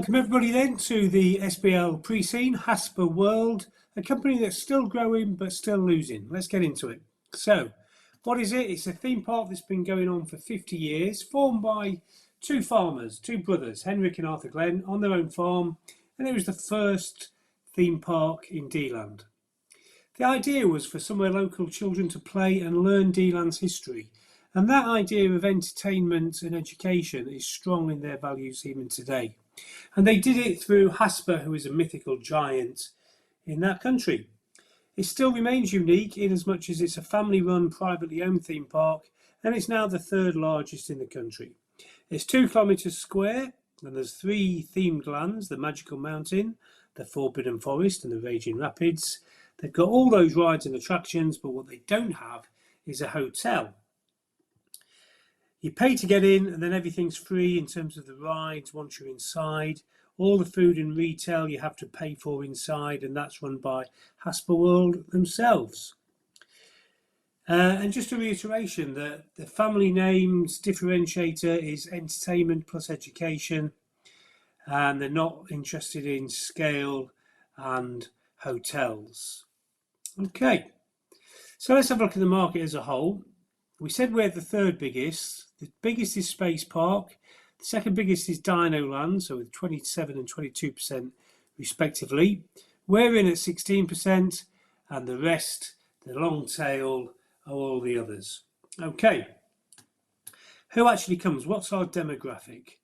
Welcome everybody then to the SBL pre-scene, Hasper World, a company that's still growing but still losing. Let's get into it. So, what is it? It's a theme park that's been going on for 50 years, formed by two farmers, two brothers, Henrik and Arthur Glenn, on their own farm, and it was the first theme park in D-Land. The idea was for some of local children to play and learn D-Land's history, and that idea of entertainment and education is strong in their values even today. And they did it through Hasper, who is a mythical giant in that country. It still remains unique in as much as it's a family-run, privately owned theme park, and it's now the third largest in the country. It's 2 kilometres square, and there's 3 themed lands: the Magical Mountain, the Forbidden Forest, and the Raging Rapids. They've got all those rides and attractions, but what they don't have is a hotel. You pay to get in, and then everything's free in terms of the rides once you're inside. All the food and retail you have to pay for inside, and that's run by Hasper World themselves. And just a reiteration that the family name's differentiator is entertainment plus education, and they're not interested in scale and hotels. Okay, so let's have a look at the market as a whole. We said we're the third biggest. The biggest is Space Park. The second biggest is Dino Land, so with 27 and 22% respectively. We're in at 16%, and the rest, the long tail, are all the others. Okay, who actually comes? What's our demographic?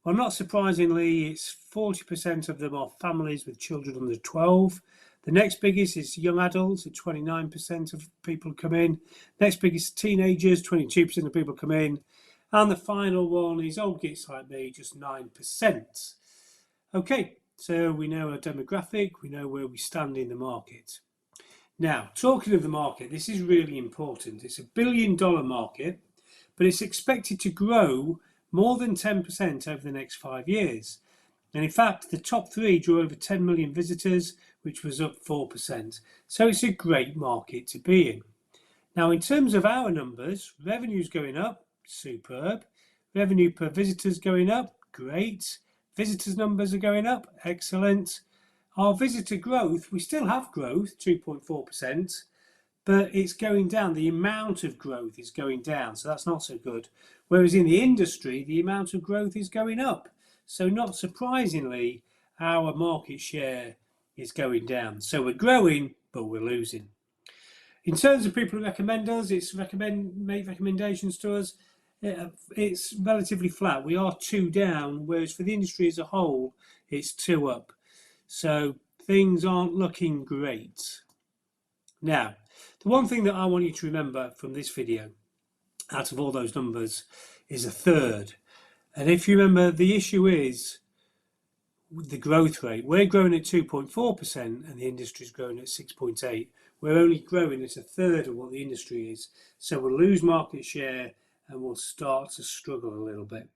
Well, not surprisingly, it's 40% of them are families with children under 12. The next biggest is young adults at 29% of people come in. Next biggest teenagers, 22% of people come in. And the final one is old gits like me, just 9%. Okay, so we know our demographic, we know where we stand in the market. Now, talking of the market, this is really important. It's $1 billion market, but it's expected to grow more than 10% over the next 5 years. And in fact, the top 3 drew over 10 million visitors, which was up 4%. So it's a great market to be in. Now, in terms of our numbers, revenue's going up, superb. Revenue per visitor's going up, great. Visitors numbers are going up, excellent. Our visitor growth, we still have growth, 2.4%, but it's going down. The amount of growth is going down, so that's not so good. Whereas in the industry, the amount of growth is going up. So not surprisingly, our market share is going down. So we're growing, but we're losing. In terms of people who recommend us, make recommendations to us, it's relatively flat. We are 2 down, whereas for the industry as a whole, it's 2 up. So things aren't looking great. Now, the one thing that I want you to remember from this video, out of all those numbers, is a third. And if you remember, the issue is the growth rate. We're growing at 2.4% and the industry's growing at 6.8%. We're only growing at a third of what the industry is. So we'll lose market share and we'll start to struggle a little bit.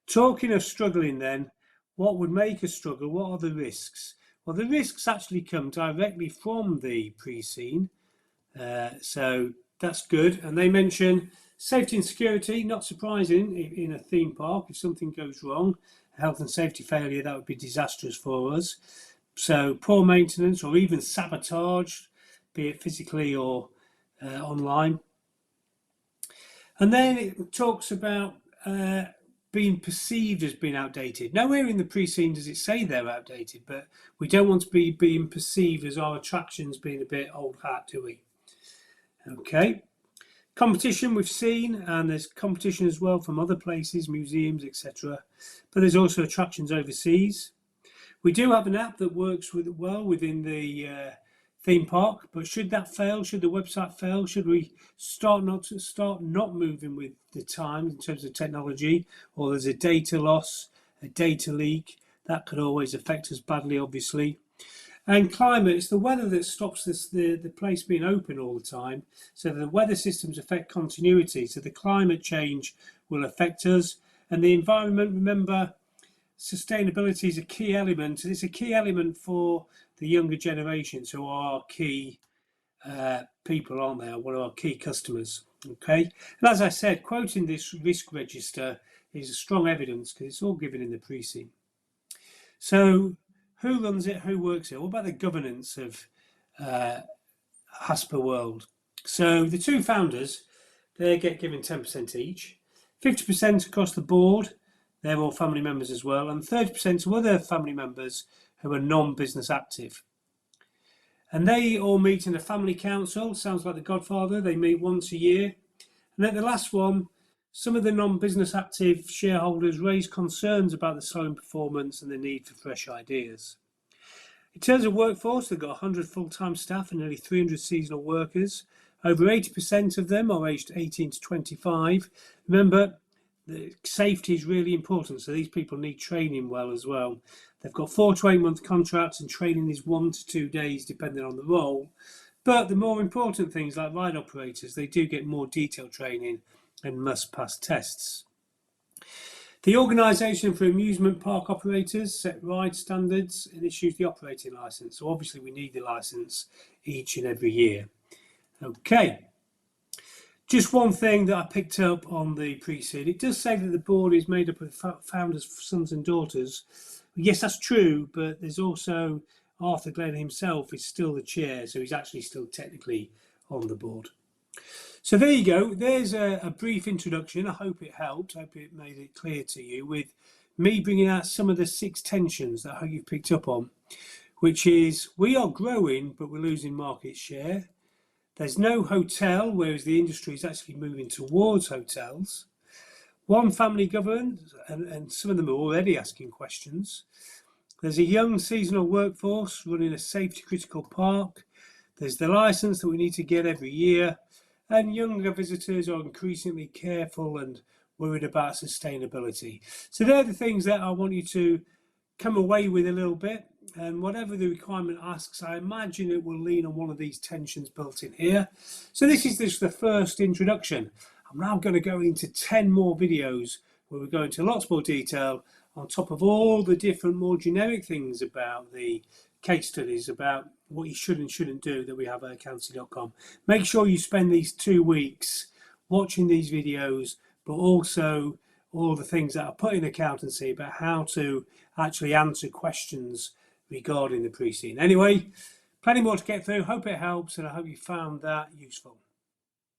Talking of struggling then, what would make us struggle? What are the risks? Well, the risks actually come directly from the pre-scene. So that's good. And they mention safety and security, not surprising in a theme park. If something goes wrong, health and safety failure, that would be disastrous for us. So poor maintenance or even sabotage, be it physically or online. And then it talks about being perceived as being outdated. Nowhere in the pre-scene does it say they're outdated, but we don't want to be being perceived as our attractions being a bit old hat, do we? Okay. Competition we've seen, and there's competition as well from other places, museums, etc. But there's also attractions overseas. We do have an app that works well within the theme park, but should that fail, should the website fail, should we start not moving with the times in terms of technology, or there's a data loss, a data leak, that could always affect us badly, obviously. And climate, it's the weather that stops the place being open all the time. So the weather systems affect continuity. So the climate change will affect us. And the environment, remember, sustainability is a key element. And it's a key element for the younger generations who are our key people, aren't they? One of our key customers. Okay. And as I said, quoting this risk register is a strong evidence because it's all given in the pre-scene. So who runs it? Who works it? What about the governance of Hasper World? So the two founders, they get given 10% each, 50% across the board, they're all family members as well, and 30% to other family members who are non-business active. And they all meet in a family council, sounds like The Godfather, they meet once a year. And at the last one, some of the non-business active shareholders raise concerns about the slowing performance and the need for fresh ideas. In terms of workforce, they've got 100 full-time staff and nearly 300 seasonal workers. Over 80% of them are aged 18 to 25. Remember, the safety is really important, so these people need training well as well. They've got 4 to 8 month contracts and training is 1 to 2 days depending on the role. But the more important things like ride operators, they do get more detailed training and must pass tests. The Organisation for Amusement Park Operators set ride standards and issues the operating licence. So obviously we need the licence each and every year. Okay. Just one thing that I picked up on the pre-seed. It does say that the board is made up of founders, sons and daughters. Yes, that's true, but there's also Arthur Glenn himself is still the chair, so he's actually still technically on the board. So there you go. There's a brief introduction. I hope it helped. I hope it made it clear to you with me bringing out some of the 6 tensions that I hope you've picked up on, which is we are growing, but we're losing market share. There's no hotel, whereas the industry is actually moving towards hotels. One family governed, and some of them are already asking questions. There's a young seasonal workforce running a safety critical park. There's the licence that we need to get every year. And younger visitors are increasingly careful and worried about sustainability. So they're the things that I want you to come away with a little bit. And whatever the requirement asks, I imagine it will lean on one of these tensions built in here. So this is just the first introduction. I'm now going to go into 10 more videos where we go into lots more detail on top of all the different more generic things about the case studies, about what you should and shouldn't do that we have at accountancy.com. Make sure you spend these 2 weeks watching these videos, but also all the things that are put in accountancy about how to actually answer questions regarding the pre-scene. Anyway, plenty more to get through. Hope it helps, and I hope you found that useful.